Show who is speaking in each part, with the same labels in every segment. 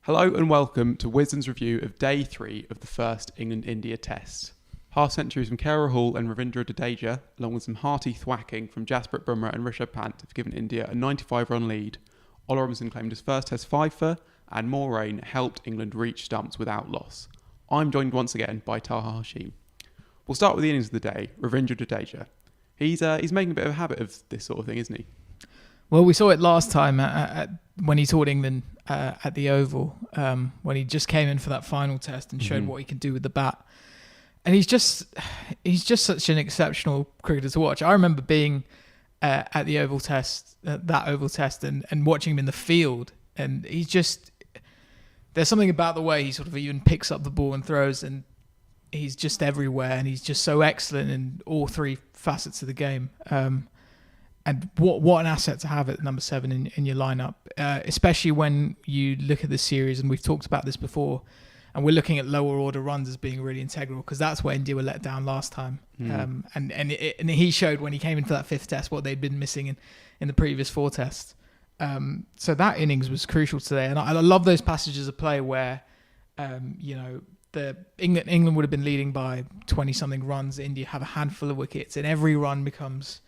Speaker 1: Hello and welcome to Wisden's review of Day 3 of the first England-India Test. Half centuries from KR Hall and Ravindra Jadeja, along with some hearty thwacking from Jasprit Bumrah and Rishabh Pant, have given India a 95-run lead. Ollie Robinson claimed his first Test fifer, and more rain helped England reach stumps without loss. I'm joined once again by Taha Hashim. We'll start with the innings of the day, Ravindra Jadeja. He's making a bit of a habit of this sort of thing, isn't he?
Speaker 2: Well, we saw it last time when he toured England at the Oval, when he just came in for that final test and showed what he could do with the bat. And he's just such an exceptional cricketer to watch. I remember being at the Oval Test, that Oval Test, and watching him in the field. And there's something about the way he sort of even picks up the ball and throws, and he's just everywhere, and he's just so excellent in all three facets of the game. And what an asset to have at number 7 in your lineup, especially when you look at this series, and we've talked about this before, and we're looking at lower order runs as being really integral, because that's where India were let down last time. And he showed when he came into that 5th test what they'd been missing in the previous 4 tests. So that innings was crucial today, and I love those passages of play where, the England would have been leading by 20-something runs. India have a handful of wickets, and every run becomes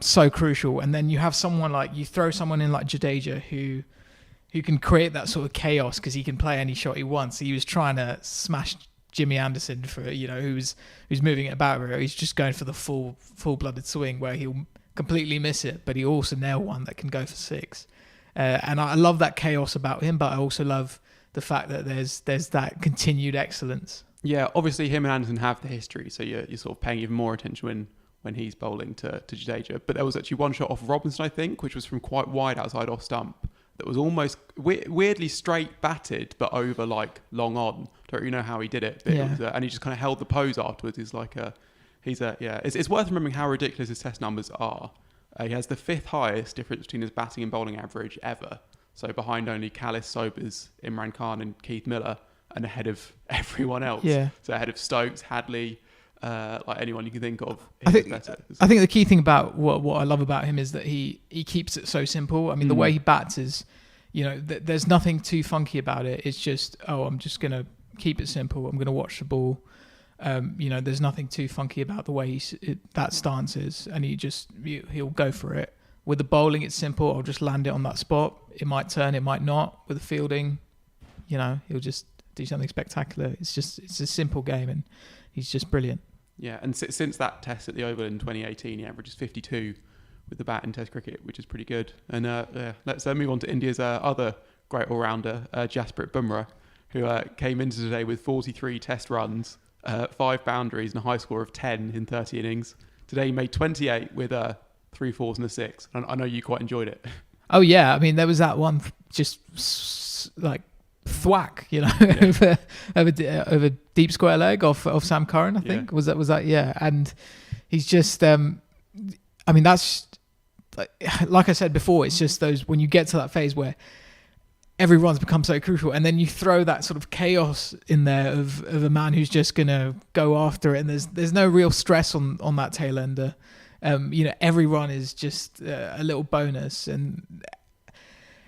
Speaker 2: so crucial. And then you have you throw someone in like Jadeja who can create that sort of chaos because he can play any shot he wants. He was trying to smash Jimmy Anderson for who's moving it about. He's just going for the full-blooded swing where he'll completely miss it, but he also nail one that can go for 6. And I love that chaos about him, but I also love the fact that there's that continued excellence.
Speaker 1: Yeah, obviously him and Anderson have the history, so you're sort of paying even more attention when he's bowling to Jadeja. But there was actually one shot off Robinson, I think, which was from quite wide outside off stump, that was almost weirdly straight batted, but over like long on. Don't really know how he did it, but it was, and he just kind of held the pose afterwards. It's worth remembering how ridiculous his Test numbers are. He has the 5th highest difference between his batting and bowling average ever. So behind only Kallis, Sobers, Imran Khan and Keith Miller, and ahead of everyone else. Yeah. So ahead of Stokes, Hadley, like anyone you can think of.
Speaker 2: I think the key thing about what I love about him is that he keeps it so simple. I mean, the way he bats is, there's nothing too funky about it. It's just, I'm just going to keep it simple. I'm going to watch the ball. There's nothing too funky about the way that stance is, and he'll go for it. With the bowling, it's simple. I'll just land it on that spot. It might turn, it might not. With the fielding, he'll just do something spectacular. It's a simple game, and he's just brilliant.
Speaker 1: Yeah, and since that test at the Oval in 2018, he averages 52 with the bat in Test cricket, which is pretty good. And let's move on to India's other great all-rounder, Jasprit Bumrah, who came into today with 43 Test runs, 5 boundaries and a high score of 10 in 30 innings. Today he made 28 with 3 4s and a 6. And I know you quite enjoyed it.
Speaker 2: Oh yeah, I mean there was that one just like thwack, over deep square leg off Sam Curran, I think. Was that yeah. And he's just that's like I said before, it's just those when you get to that phase where every run's become so crucial, and then you throw that sort of chaos in there of a man who's just gonna go after it, and there's no real stress on that tail ender. Every run is just a little bonus, and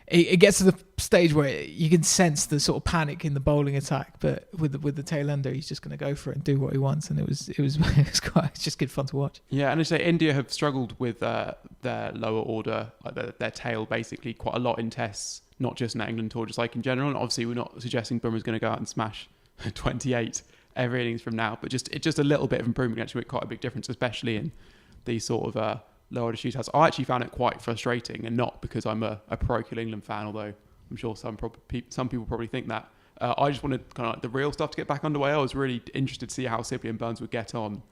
Speaker 2: it gets to the stage where you can sense the sort of panic in the bowling attack. But with the tail ender, he's just going to go for it and do what he wants, and it's just good fun to watch.
Speaker 1: Yeah, and I say India have struggled with their lower order, like their tail, basically quite a lot in Tests, not just in England tour, just like in general. And obviously, we're not suggesting Bumrah's going to go out and smash 28 every innings from now, but just a little bit of improvement actually make quite a big difference, especially in these sort of lower order shootouts. I actually found it quite frustrating, and not because I'm a parochial England fan, although I'm sure some people probably think that. I just wanted kind of like the real stuff to get back underway. I was really interested to see how Sibley and Burns would get on.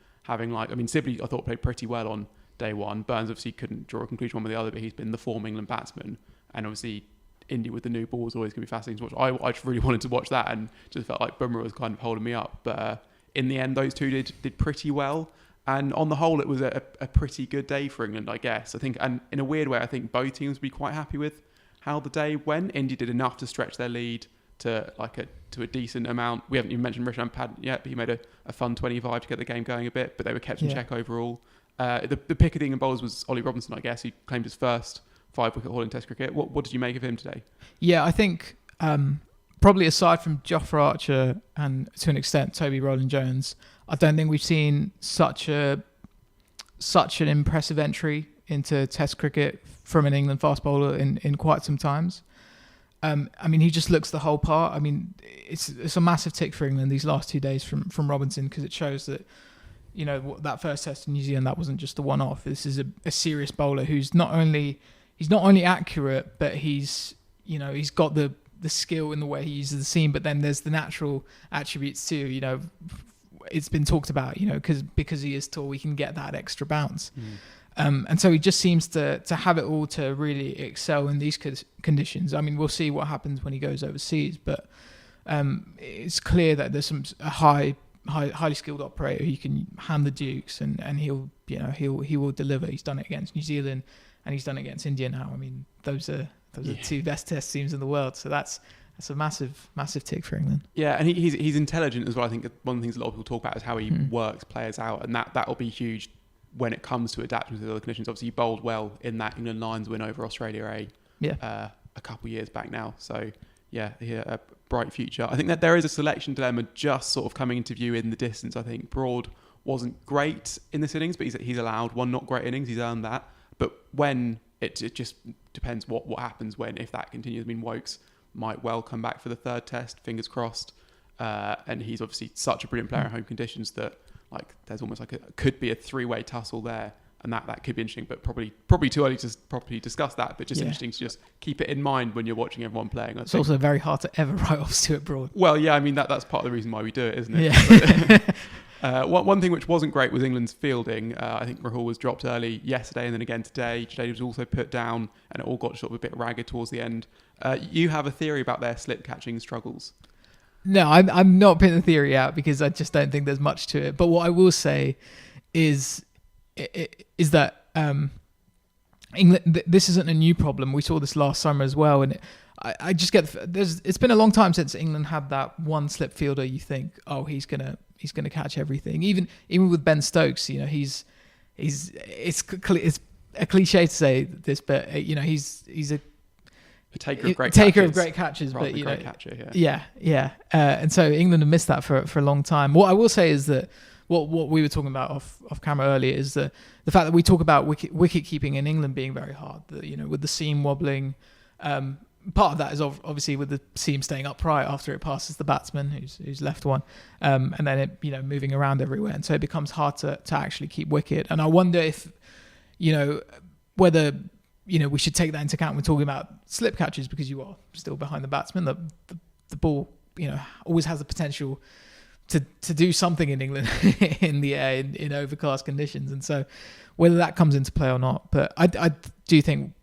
Speaker 1: Sibley I thought played pretty well on day 1. Burns obviously couldn't draw a conclusion one with the other, but he's been the form England batsman, and obviously India with the new ball is always going to be fascinating to watch. I just really wanted to watch that, and just felt like Bumrah was kind of holding me up. But in the end, those two did pretty well. And on the whole, it was a pretty good day for England, I guess. I think, and in a weird way, I think both teams would be quite happy with how the day went. India did enough to stretch their lead to a decent amount. We haven't even mentioned Rishabh Pant yet, but he made a fun 25 to get the game going a bit. But they were kept in check overall. The pick of the England bowlers was Ollie Robinson, I guess. He claimed his first 5-wicket haul in Test cricket. What did you make of him today?
Speaker 2: Yeah, I think Probably aside from Jofra Archer and to an extent Toby Rowland-Jones, I don't think we've seen such an impressive entry into Test cricket from an England fast bowler in quite some times. I mean, he just looks the whole part. I mean, it's a massive tick for England these last 2 days from Robinson, because it shows that, you know, that first test in New Zealand, that wasn't just a one-off. This is a serious bowler who's not only accurate, but he's got the skill in the way he uses the seam, but then there's the natural attributes too. You know, it's been talked about, you know, because he is tall, we can get that extra bounce. And so he just seems to have it all to really excel in these conditions. I mean, we'll see what happens when he goes overseas, but it's clear that there's a highly skilled operator who can hand the dukes, and he will deliver. He's done it against New Zealand, and he's done it against India now. I mean, those are the two best test teams in the world. So that's a massive tick for England. Yeah,
Speaker 1: and he's intelligent as well. I think one of the things a lot of people talk about is how he works players out, and that'll be huge when it comes to adapting to the other conditions. Obviously, he bowled well in that England Lions win over Australia a couple of years back now. So a bright future. I think that there is a selection dilemma just sort of coming into view in the distance. I think Broad wasn't great in this innings, but he's allowed one not great innings. He's earned that. But when it just depends what happens if that continues. I mean, Wokes might well come back for the third test, fingers crossed. And he's obviously such a brilliant player in home conditions that there's almost could be a three-way tussle there, and that could be interesting, but probably too early to properly discuss that, but just interesting to just keep it in mind when you're watching everyone playing.
Speaker 2: It's also very hard to ever write off Stuart Broad.
Speaker 1: Well, yeah, I mean, that's part of the reason why we do it, isn't it? Yeah. One thing which wasn't great was England's fielding. I think Rahul was dropped early yesterday and then again today. Jadeja was also put down, and it all got sort of a bit ragged towards the end. You have a theory about their slip-catching struggles.
Speaker 2: No, I'm not putting the theory out because I just don't think there's much to it. But what I will say is that England, this isn't a new problem. We saw this last summer as well, and I just get it's been a long time since England had that one slip fielder. You think, oh, he's gonna catch everything. Even with Ben Stokes, you know, it's a cliche to say this, but you know, he's a
Speaker 1: taker of great catches,
Speaker 2: but you know,
Speaker 1: catcher,
Speaker 2: and so England have missed that for a long time. What I will say is that what we were talking about off camera earlier is the fact that we talk about wicket keeping in England being very hard. You know, with the seam wobbling, part of that is obviously with the seam staying upright after it passes the batsman who's left one, and then it moving around everywhere, and so it becomes hard to actually keep wicket. And I wonder if whether we should take that into account when we're talking about slip catches, because you are still behind the batsman. The ball, always has the potential to do something in England in the air in overcast conditions, and so whether that comes into play or not. But I do think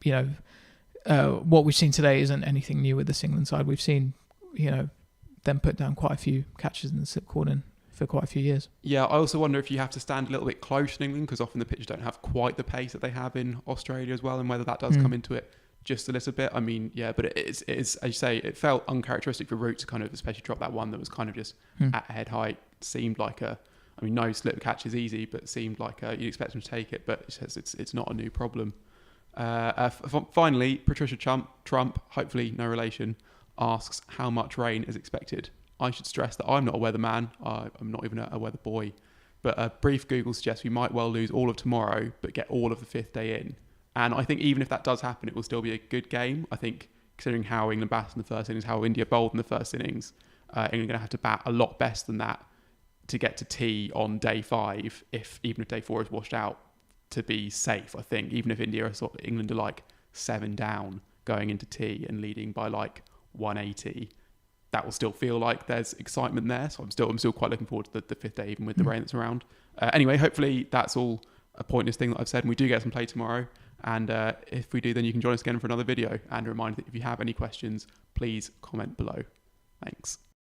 Speaker 2: what we've seen today isn't anything new with this England side. We've seen them put down quite a few catches in the slip cordon for quite a few years. Yeah, I also wonder if you have to stand a little bit close in England, because often the pitches don't have quite the pace that they have in Australia as well, and whether that does come into it just a little bit. I mean, yeah, but it is, as you say, it felt uncharacteristic for Root to kind of especially drop that one that was kind of just at head height. Seemed like no slip catch is easy, but it seemed like you'd expect them to take it, but it's not a new problem. Finally, Patricia Trump, hopefully no relation, asks how much rain is expected. I should stress that I'm not a weatherman. I'm not even a weather boy. But a brief Google suggests we might well lose all of tomorrow, but get all of the fifth day in. And I think even if that does happen, it will still be a good game. I think considering how England batted in the first innings, how India bowled in the first innings, England are going to have to bat a lot better than that to get to tea on day 5, even if day 4 is washed out, to be safe. I think even if England are like 7 down going into tea and leading by like 180, that will still feel like there's excitement there. So I'm still quite looking forward to the fifth day, even with the rain that's around. Anyway, hopefully that's all a pointless thing that I've said, and we do get some play tomorrow. And if we do, then you can join us again for another video. And a reminder that if you have any questions, please comment below. Thanks.